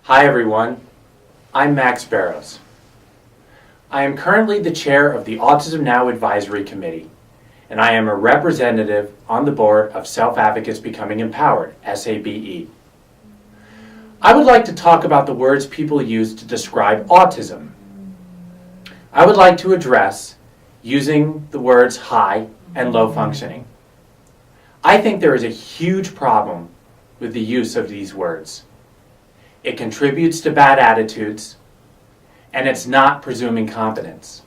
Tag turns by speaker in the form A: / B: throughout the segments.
A: Hi everyone, I'm Max Barrows. I am currently the chair of the Autism Now Advisory Committee, and I am a representative on the board of Self-Advocates Becoming Empowered, SABE. I would like to talk about the words people use to describe autism. I would like to address using the words high and low functioning. I think there is a huge problem with the use of these words. It contributes to bad attitudes, and it's not presuming competence.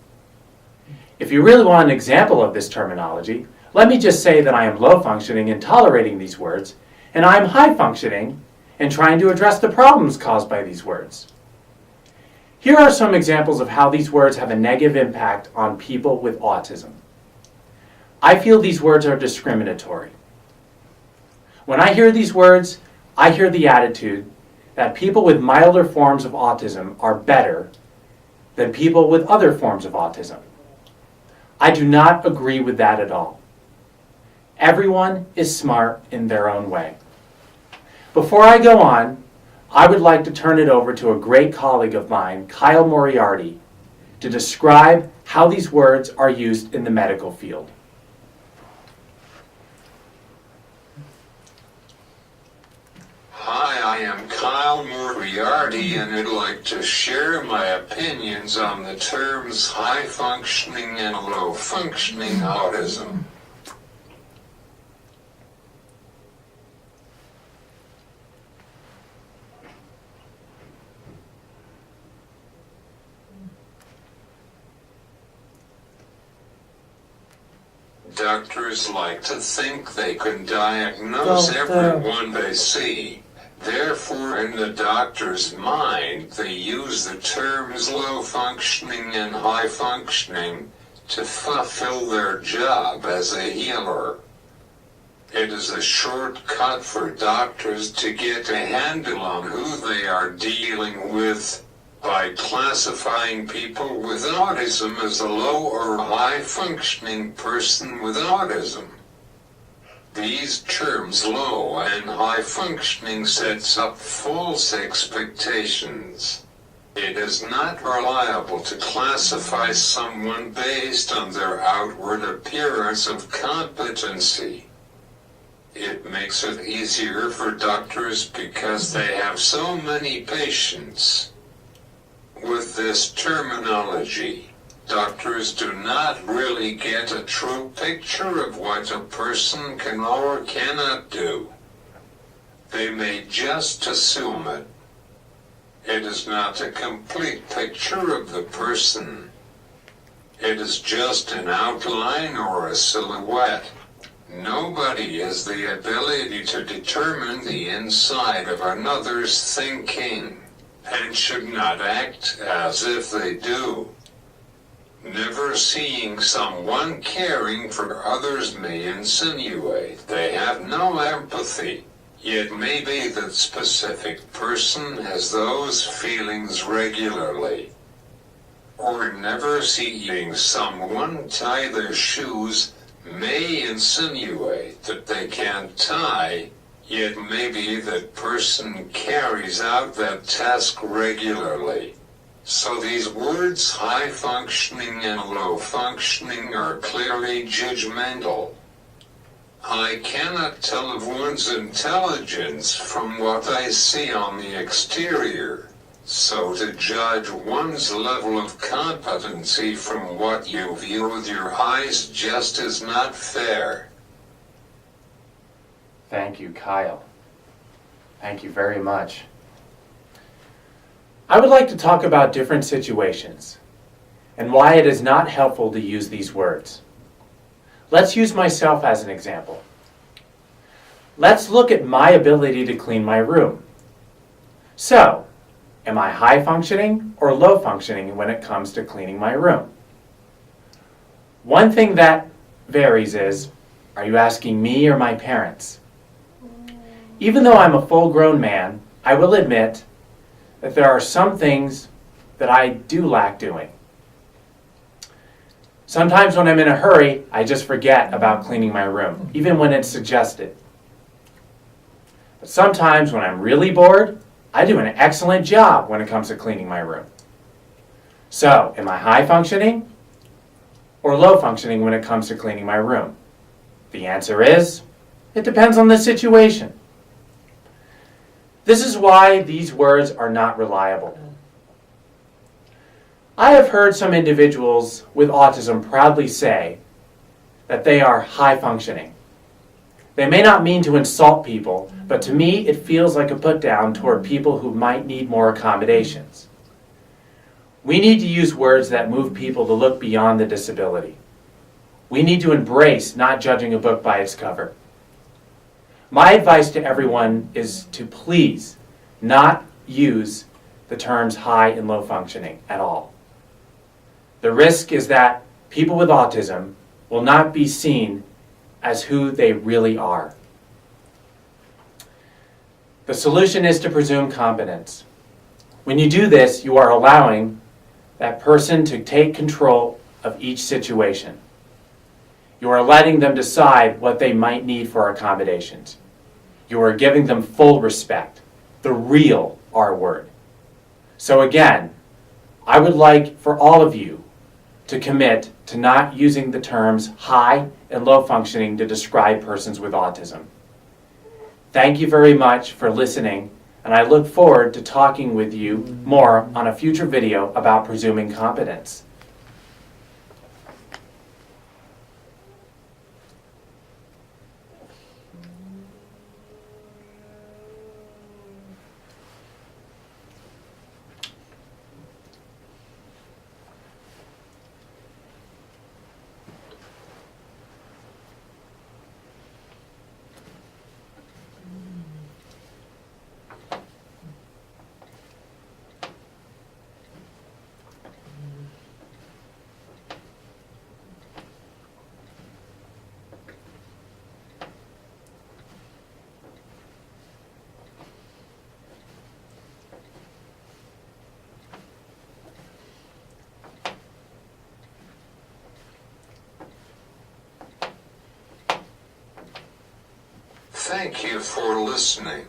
A: If you really want an example of this terminology, let me just say that I am low functioning in tolerating these words, and I am high functioning in trying to address the problems caused by these words. Here are some examples of how these words have a negative impact on people with autism. I feel these words are discriminatory. When I hear these words, I hear the attitude that people with milder forms of autism are better than people with other forms of autism. I do not agree with that at all. Everyone is smart in their own way. Before I go on, I would like to turn it over to a great colleague of mine, Kyle Moriarty, to describe how these words are used in the medical field.
B: Hi, I am Kyle Moriarty, and I'd like to share my opinions on the terms high-functioning and low-functioning autism. Doctors like to think they can diagnose everyone they see. Therefore, in the doctor's mind, they use the terms low-functioning and high-functioning to fulfill their job as a healer. It is a shortcut for doctors to get a handle on who they are dealing with by classifying people with autism as a low or high-functioning person with autism. These terms, low and high-functioning, sets up false expectations. It is not reliable to classify someone based on their outward appearance of competency. It makes it easier for doctors because they have so many patients. With this terminology, doctors do not really get a true picture of what a person can or cannot do. They may just assume it. It is not a complete picture of the person. It is just an outline or a silhouette. Nobody has the ability to determine the inside of another's thinking, and should not act as if they do. Never seeing someone caring for others may insinuate they have no empathy, yet maybe that specific person has those feelings regularly. Or never seeing someone tie their shoes may insinuate that they can't tie, yet maybe that person carries out that task regularly. So these words high-functioning and low-functioning are clearly judgmental. I cannot tell of one's intelligence from what I see on the exterior, so to judge one's level of competency from what you view with your eyes just is not fair.
A: Thank you, Kyle. Thank you very much. I would like to talk about different situations and why it is not helpful to use these words. Let's use myself as an example. Let's look at my ability to clean my room. So, am I high functioning or low functioning when it comes to cleaning my room? One thing that varies is, are you asking me or my parents? Even though I'm a full-grown man, I will admit that there are some things that I do lack doing. Sometimes when I'm in a hurry, I just forget about cleaning my room, even when it's suggested. But sometimes when I'm really bored, I do an excellent job when it comes to cleaning my room. So, am I high functioning or low functioning when it comes to cleaning my room? The answer is, it depends on the situation. This is why these words are not reliable. I have heard some individuals with autism proudly say that they are high functioning. They may not mean to insult people, but to me it feels like a put down toward people who might need more accommodations. We need to use words that move people to look beyond the disability. We need to embrace not judging a book by its cover. My advice to everyone is to please not use the terms high and low functioning at all. The risk is that people with autism will not be seen as who they really are. The solution is to presume competence. When you do this, you are allowing that person to take control of each situation. You are letting them decide what they might need for accommodations. You are giving them full respect, the real R word. So again, I would like for all of you to commit to not using the terms high and low functioning to describe persons with autism. Thank you very much for listening, and I look forward to talking with you more on a future video about presuming competence.
B: Thank you for listening.